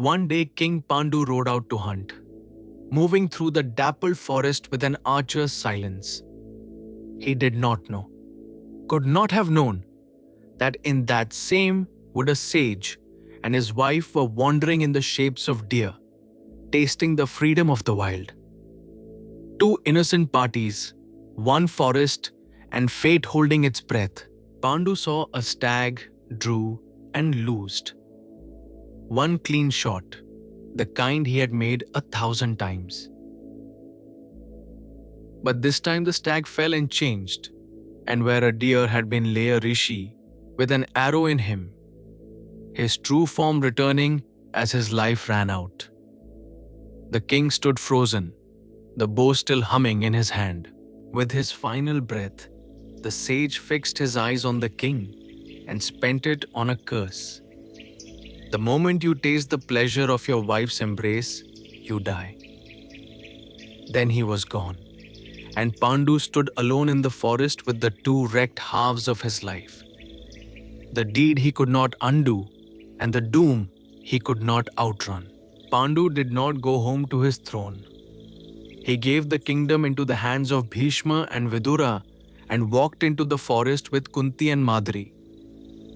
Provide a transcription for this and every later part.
One day King Pandu rode out to hunt, moving through the dappled forest with an archer's silence. He did not know, could not have known, that in that same wood a sage and his wife were wandering in the shapes of deer, tasting the freedom of the wild. Two innocent parties, one forest and fate holding its breath. Pandu saw a stag, drew, and loosed. One clean shot, the kind he had made 1,000 times. But this time the stag fell and changed, and where a deer had been lay a rishi with an arrow in him, his true form returning as his life ran out. The king stood frozen, the bow still humming in his hand. With his final breath, the sage fixed his eyes on the king and spent it on a curse. The moment you taste the pleasure of your wife's embrace, you die. Then he was gone, and Pandu stood alone in the forest with the two wrecked halves of his life. The deed he could not undo, and the doom he could not outrun. Pandu did not go home to his throne. He gave the kingdom into the hands of Bhishma and Vidura and walked into the forest with Kunti and Madri,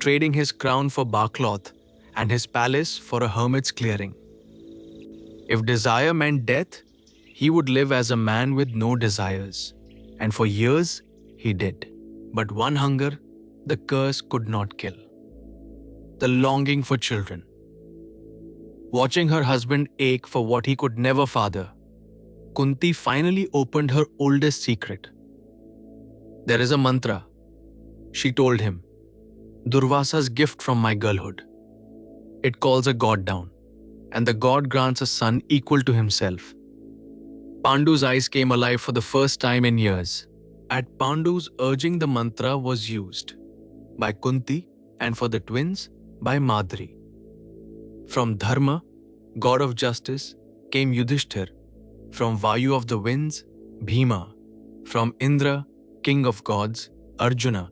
trading his crown for barcloth and his palace for a hermit's clearing. If desire meant death, he would live as a man with no desires, and for years he did. But one hunger the curse could not kill: the longing for children. Watching her husband ache for what he could never father, Kunti finally opened her oldest secret. There is a mantra, she told him, Durvasa's gift from my girlhood. It calls a god down, and the god grants a son equal to himself. Pandu's eyes came alive for the first time in years. At Pandu's urging, the mantra was used by Kunti, and for the twins, by Madri. From Dharma, god of justice, came Yudhishthir. From Vayu of the winds, Bhima. From Indra, king of gods, Arjuna.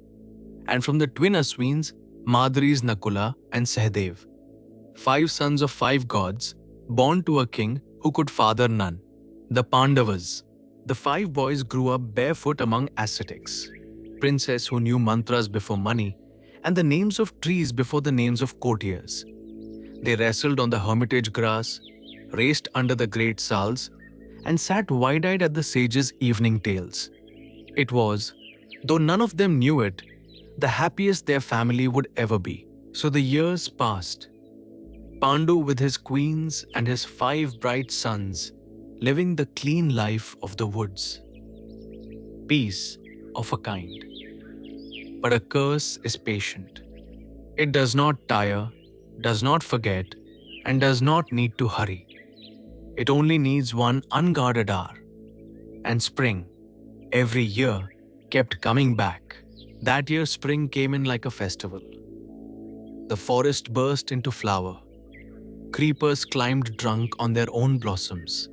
And from the twin Aswins, Madri's Nakula and Sahadev. 5 sons of 5 gods, born to a king who could father none. The Pandavas. The 5 boys grew up barefoot among ascetics, princes who knew mantras before money, and the names of trees before the names of courtiers. They wrestled on the hermitage grass, raced under the great sals, and sat wide-eyed at the sages' evening tales. It was, though none of them knew it, the happiest their family would ever be. So the years passed. Pandu with his queens and his 5 bright sons, living the clean life of the woods. Peace of a kind. But a curse is patient. It does not tire, does not forget, and does not need to hurry. It only needs one unguarded hour. And spring, every year, kept coming back. That year spring came in like a festival. The forest burst into flower. Creepers climbed drunk on their own blossoms.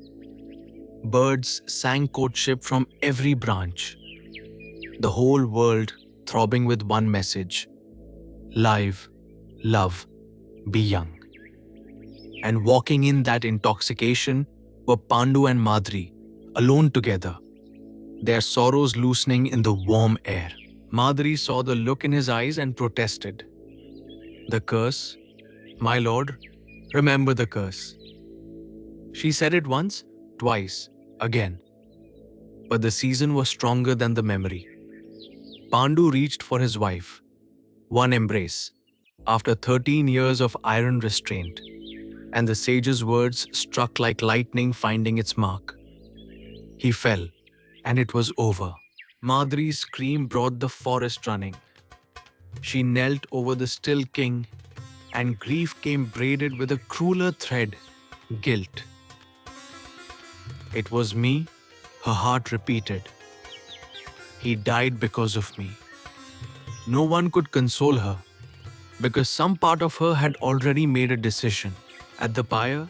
Birds sang courtship from every branch. The whole world throbbing with one message: live, love, be young. And walking in that intoxication were Pandu and Madri, alone together, their sorrows loosening in the warm air. Madri saw the look in his eyes and protested. The curse, my lord, remember the curse. She said it once, twice, again. But the season was stronger than the memory. Pandu reached for his wife. One embrace, after 13 years of iron restraint, and the sage's words struck like lightning finding its mark. He fell, and it was over. Madri's scream brought the forest running. She knelt over the still king, and grief came braided with a crueler thread, guilt. It was me, her heart repeated. He died because of me. No one could console her, because some part of her had already made a decision. At the pyre,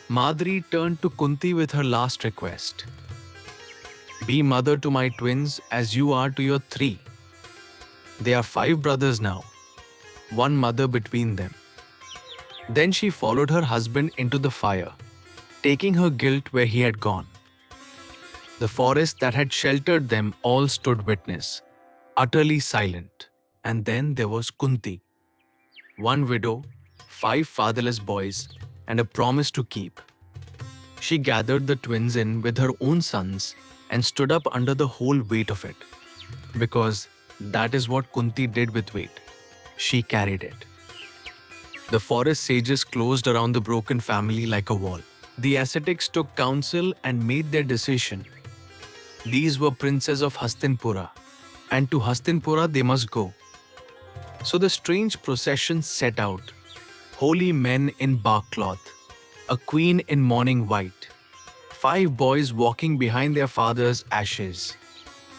Madri turned to Kunti with her last request. Be mother to my twins as you are to your 3. They are 5 brothers now, one mother between them. Then she followed her husband into the fire, taking her guilt where he had gone. The forest that had sheltered them all stood witness, utterly silent. And then there was Kunti, one widow, 5 fatherless boys, and a promise to keep. She gathered the twins in with her own sons and stood up under the whole weight of it. Because that is what Kunti did with weight. She carried it. The forest sages closed around the broken family like a wall. The ascetics took counsel and made their decision. These were princes of Hastinpura, and to Hastinpura they must go. So the strange procession set out, holy men in bark cloth, a queen in mourning white, 5 boys walking behind their father's ashes,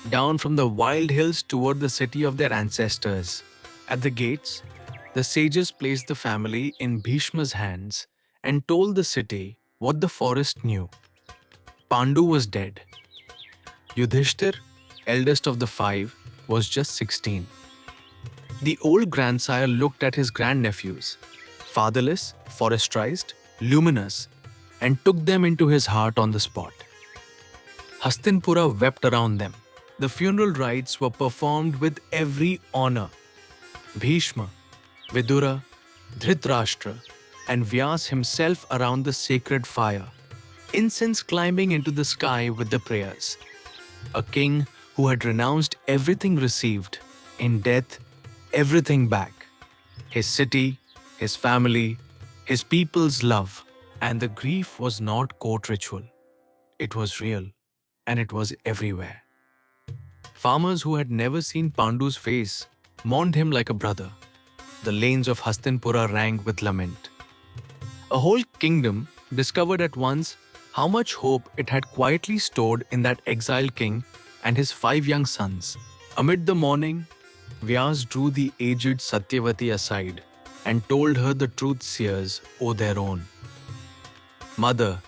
down from the wild hills toward the city of their ancestors. At the gates, the sages placed the family in Bhishma's hands and told the city what the forest knew. Pandu was dead. Yudhishthir, eldest of the 5, was just 16. The old grandsire looked at his grandnephews, fatherless, forestrized, luminous, and took them into his heart on the spot. Hastinpura wept around them. The funeral rites were performed with every honor. Bhishma, Vidura, Dhritarashtra, and Vyasa himself around the sacred fire, incense climbing into the sky with the prayers. A king who had renounced everything received, in death, everything back. His city, his family, his people's love. And the grief was not court ritual. It was real, and it was everywhere. Farmers who had never seen Pandu's face mourned him like a brother. The lanes of Hastinpura rang with lament. A whole kingdom discovered at once how much hope it had quietly stored in that exiled king and his 5 young sons. Amid the mourning, Vyas drew the aged Satyavati aside and told her the truth seers owe their own. Mother,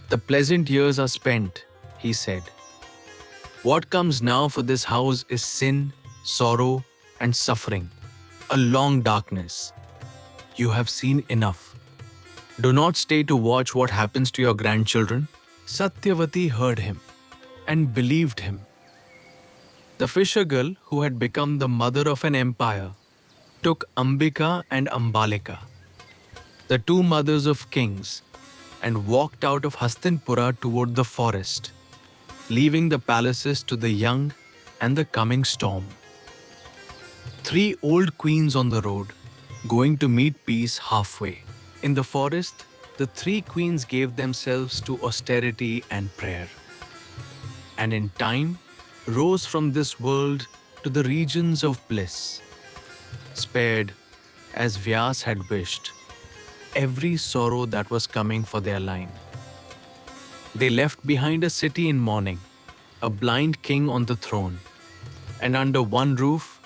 the pleasant years are spent, he said. What comes now for this house is sin, sorrow, and suffering, a long darkness. You have seen enough. Do not stay to watch what happens to your grandchildren. Satyavati heard him and believed him. The fisher girl, who had become the mother of an empire, took Ambika and Ambalika, the 2 mothers of kings, and walked out of Hastinpura toward the forest, leaving the palaces to the young and the coming storm. 3 old queens on the road, going to meet peace halfway. In the forest, the 3 queens gave themselves to austerity and prayer, and in time rose from this world to the regions of bliss, spared, as Vyas had wished, every sorrow that was coming for their line. They left behind a city in mourning, a blind king on the throne, and under one roof,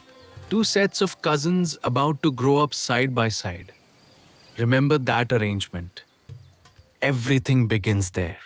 2 sets of cousins about to grow up side by side. Remember that arrangement. Everything begins there.